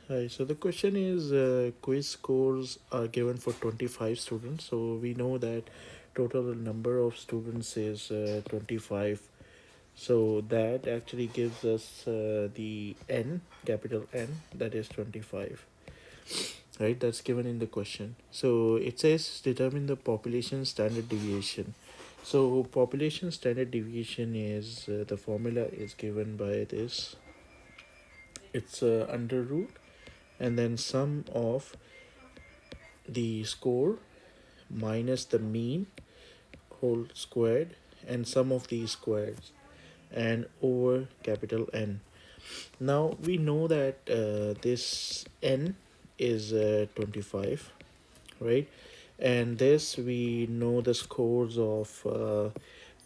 Hi, so the question is quiz scores are given for 25 students. So we know that total number of students is 25. So that actually gives us the n, capital N, that is 25, right? That's given in the question. So it says determine the population standard deviation. So population standard deviation is the formula is given by this. It's under root and then sum of the score minus the mean whole squared and sum of these squares and over capital N. Now we know that this N is 25, right? And this we know the scores of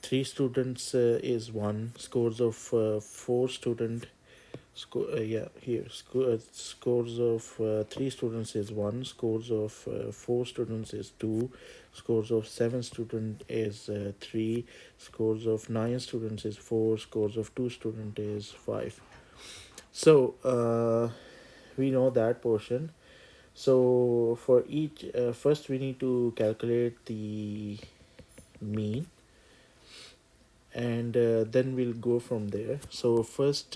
three students is one, scores of four student yeah, here scores of three students is one, scores of four students is two, scores of seven student is three, scores of nine students is four, scores of two student is five. So we know that portion. So for each first we need to calculate the mean, and then we'll go from there. So first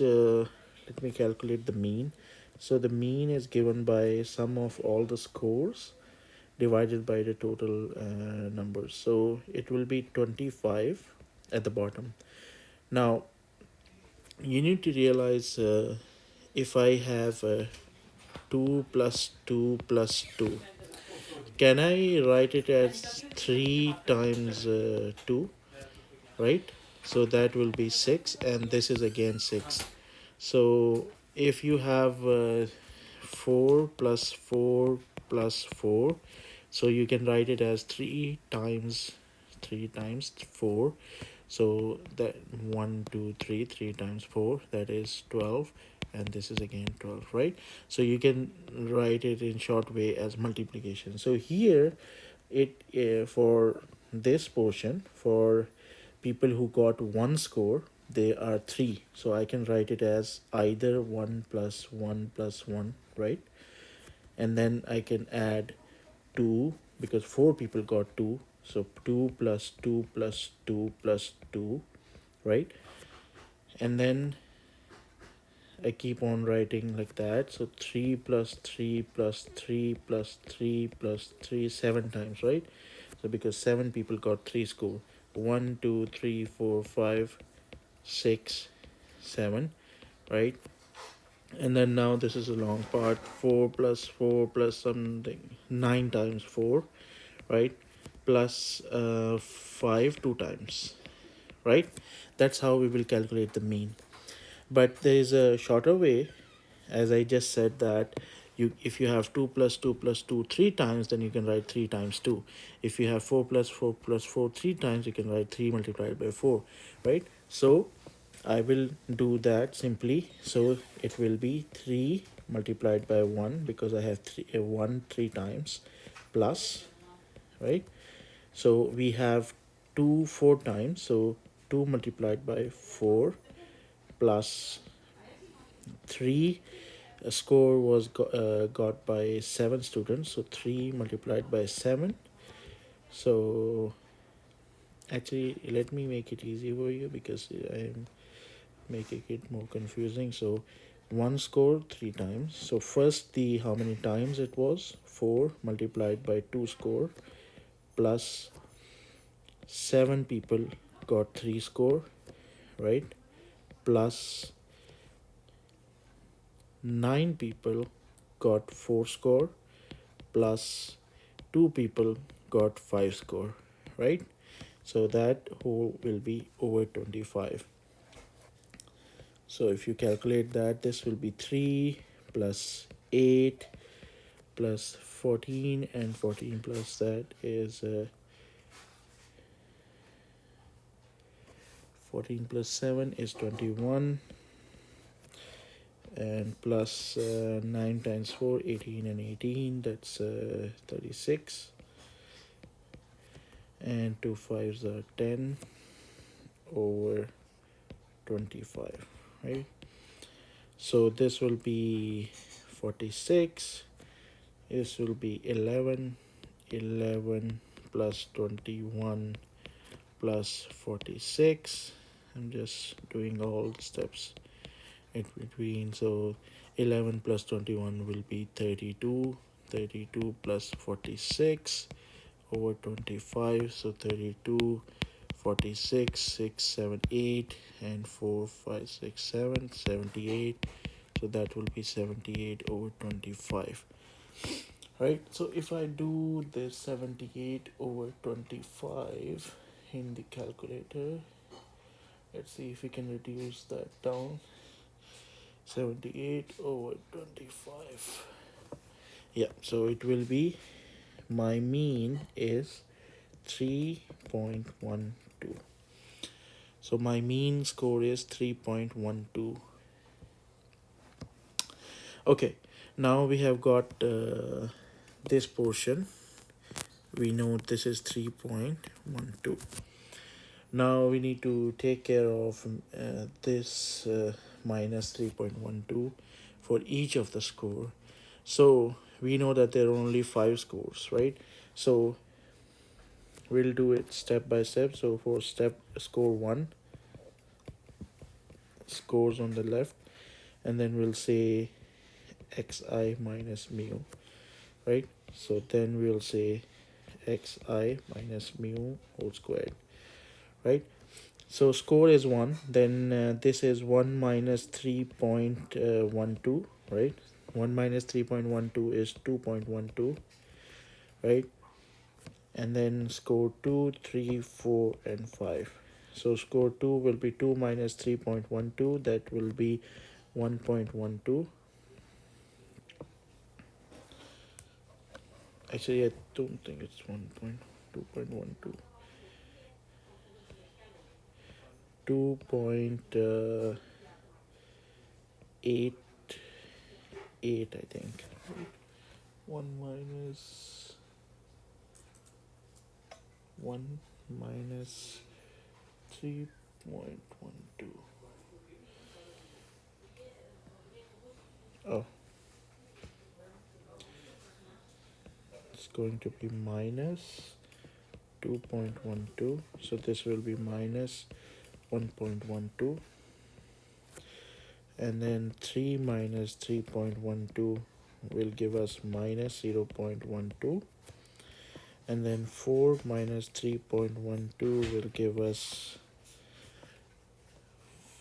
let me calculate the mean. So the mean is given by sum of all the scores divided by the total numbers. So it will be 25 at the bottom. Now you need to realize if I have 2 plus 2 plus 2, can I write it as 3 times 2, right? So that will be 6, and this is again 6. So if you have 4 plus 4 plus 4, so you can write it as 3 times 4. So that 1 2 3 3 times 4, that is 12, and this is again 12, right? So you can write it in short way as multiplication. So here it for this portion, for people who got one score, they are three, so I can write it as either 1 plus 1 plus 1, right? And then I can add 2 because four people got 2, so 2 plus 2 plus 2 plus 2, right? And then I keep on writing like that. So 3 plus 3 plus 3 plus 3 plus 3, 7 times, right? So because 7 people got 3 score. 1 2 3 4 5 6 7, right? And then now this is a long part. 4 plus 4 plus something, 9 times 4, right? Plus 5 2 times, right? That's how we will calculate the mean. But there is a shorter way, as I just said, that you, if you have 2 plus 2 plus 2 three times, then you can write 3 times 2. If you have 4 plus 4 plus 4 three times, you can write 3 multiplied by 4, right? So I will do that simply. So it will be 3 multiplied by 1 because I have 1 three times, plus, right? So we have 2 4 times, so 2 multiplied by 4 plus 3. A score was got by 7 students, so 3 multiplied by 7. So actually let me make it easy for you because I'm making it more confusing. So 1 score 3 times, so first the how many times it was, 4 multiplied by 2 score, plus 7 people got 3 score, right? Plus 9 people got 4 score, plus 2 people got 5 score, right? So that whole will be over 25. So if you calculate that, this will be 3 plus 8 plus 14, and 14 plus that is 14 plus 7 is 21, and plus 9 times 4, 18, and 18, that's 36, and 2 5s are 10 over 25, right? So this will be 46. This will be 11. 11 plus 21 plus 46. I'm just doing all the steps in between. So 11 plus 21 will be 32. 32 plus 46 over 25. So 32, 46, 6, 7, 8, and 4, 5, 6, 7, 78. So that will be 78 over 25. Right, so if I do this 78 over 25 in the calculator, let's see if we can reduce that down. 78 over 25. Yeah, so it will be, my mean is 3.12. So my mean score is 3.12. Okay, now we have got this portion. We know this is 3.12. Now we need to take care of this minus 3.12 for each of the score. So we know that there are only 5 scores, right? So we'll do it step by step. So for score 1, scores on the left, and then we'll say xi minus mu, right? So then we'll say xi minus mu whole squared, right? So score is 1, then this is 1 minus 3.12, right? 1 minus 3.12 is 2.12, right? And then score 2, 3, 4, and 5. So score 2 will be 2 minus 3.12, that will be 1.12. Actually, I don't think it's 1.2.12. 2.88, I think. 1 minus 1 minus 3.12. Oh, it's going to be minus 2.12. So this will be minus 1.12. And then 3 minus 3.12 will give us minus 0.12. And then 4 minus 3.12 will give us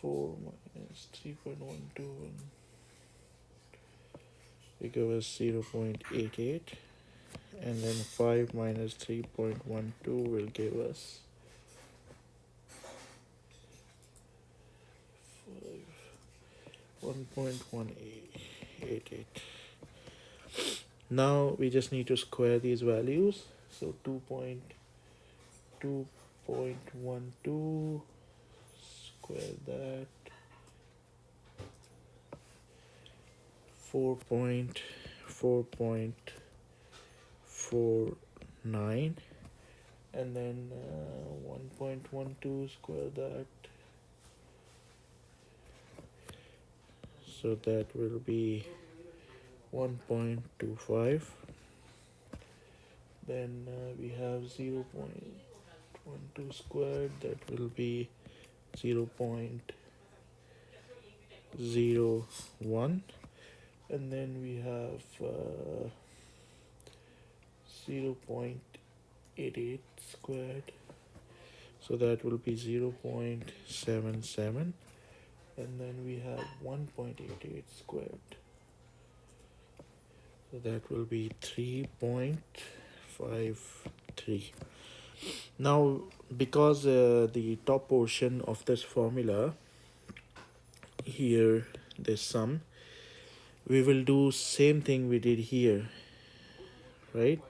4 minus 3.12 will give us 0.88. And then 5 minus 3.12 will give us 1.188. Now we just need to square these values. So 2.12 square that, 4.49, and then 1.12 square that, so that will be 1.25. Then we have 0.12 squared, that will be 0.01. And then we have 0.88 squared, so that will be 0.77. And then we have 1.88 squared, so that will be 3.53. Now because the top portion of this formula here, this sum, we will do same thing we did here, right?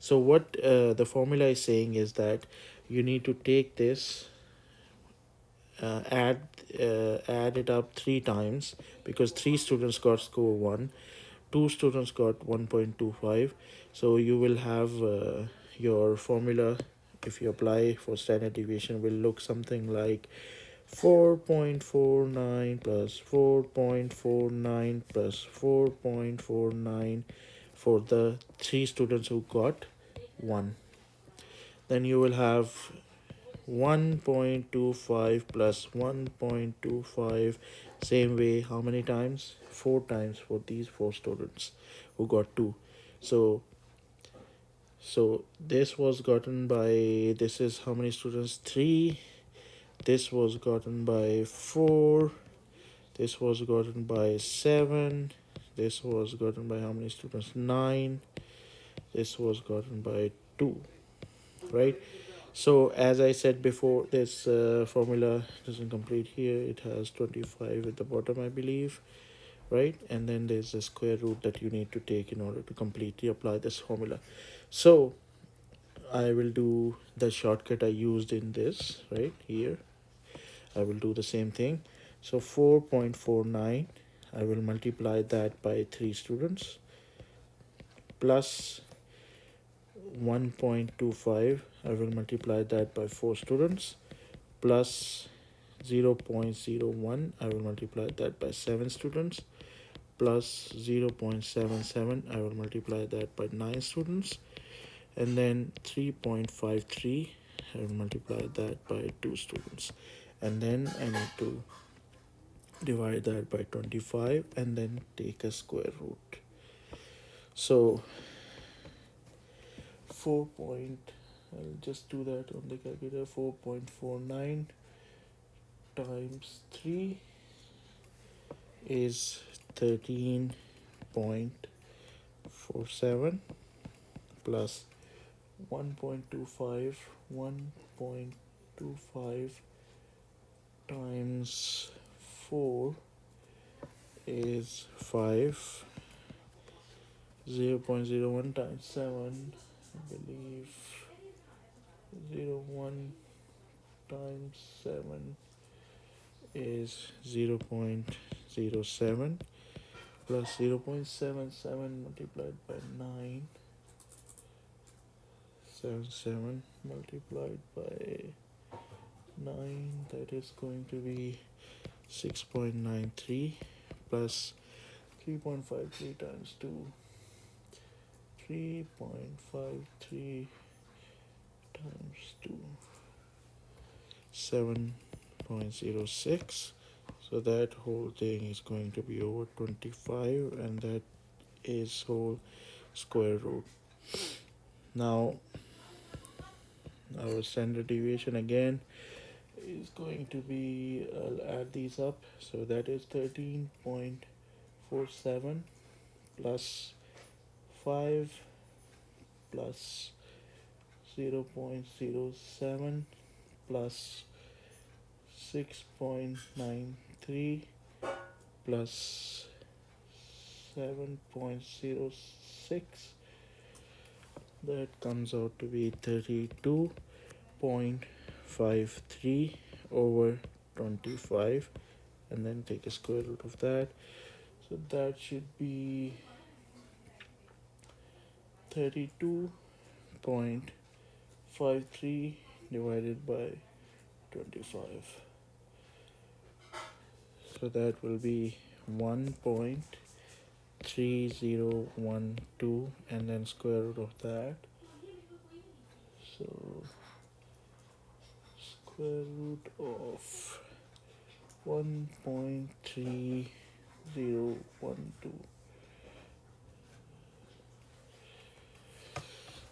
So what the formula is saying is that you need to take this, add it up 3 times, because 3 students got score 1, 2 students got 1.25. So you will have your formula, if you apply for standard deviation, will look something like 4.49 plus 4.49 plus 4.49 for the 3 students who got 1. Then you will have 1.25 plus 1.25, same way, how many times? 4 times for these 4 students who got 2. So this was gotten by, this is how many students? 3. This was gotten by 4. This was gotten by 7. This was gotten by how many students? 9. This was gotten by 2, right? So as I said before, this formula doesn't complete here. It has 25 at the bottom, I believe, right? And then there's a square root that you need to take in order to completely apply this formula. So I will do the shortcut I used in this right here. I will do the same thing. So 4.49, I will multiply that by 3 students plus 1.25, I will multiply that by 4 students plus 0.01, I will multiply that by 7 students plus 0.77, I will multiply that by 9 students, and then 3.53, I will multiply that by 2 students, and then I need to divide that by 25 and then take a square root. So 4 point, I'll just do that on the calculator. 4.49 times 3 is 13.47 plus 1.25 times 4 is 5. 0.01 times 7, I believe 0.1 times 7 is 0.07 plus 0.77 multiplied by 9, 77 multiplied by 9, that is going to be 6.93 plus 3.53 times 2, 3.53 times 2, 7.06. So that whole thing is going to be over 25, and that is whole square root. Now our standard deviation again is going to be, I'll add these up, so that is 13.47 plus 5 plus 0.07 plus 6.93 plus 7.06, that comes out to be 32.53 over 25, and then take a square root of that. So that should be 32.53 divided by 25. So that will be 1.3012, and then square root of that. So square root of 1.3012.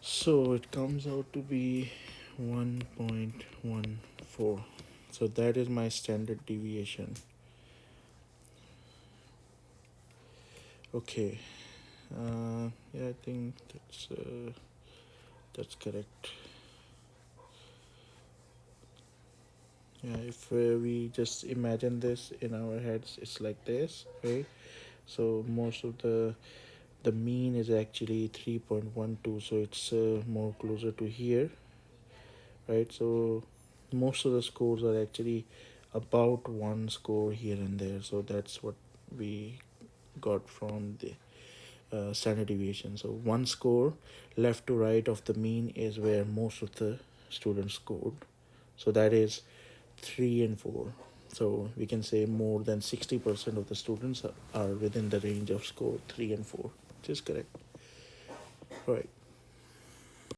So it comes out to be 1.14. So that is my standard deviation. Okay. Yeah, I think that's correct. Yeah, if we just imagine this in our heads, it's like this, right? So most of the mean is actually 3.12, so it's more closer to here, right? So most of the scores are actually about 1 score here and there, so that's what we got from the standard deviation. So 1 score left to right of the mean is where most of the students scored, so that is 3 and 4. So we can say more than 60% of the students are within the range of score 3 and 4, which is correct. All right.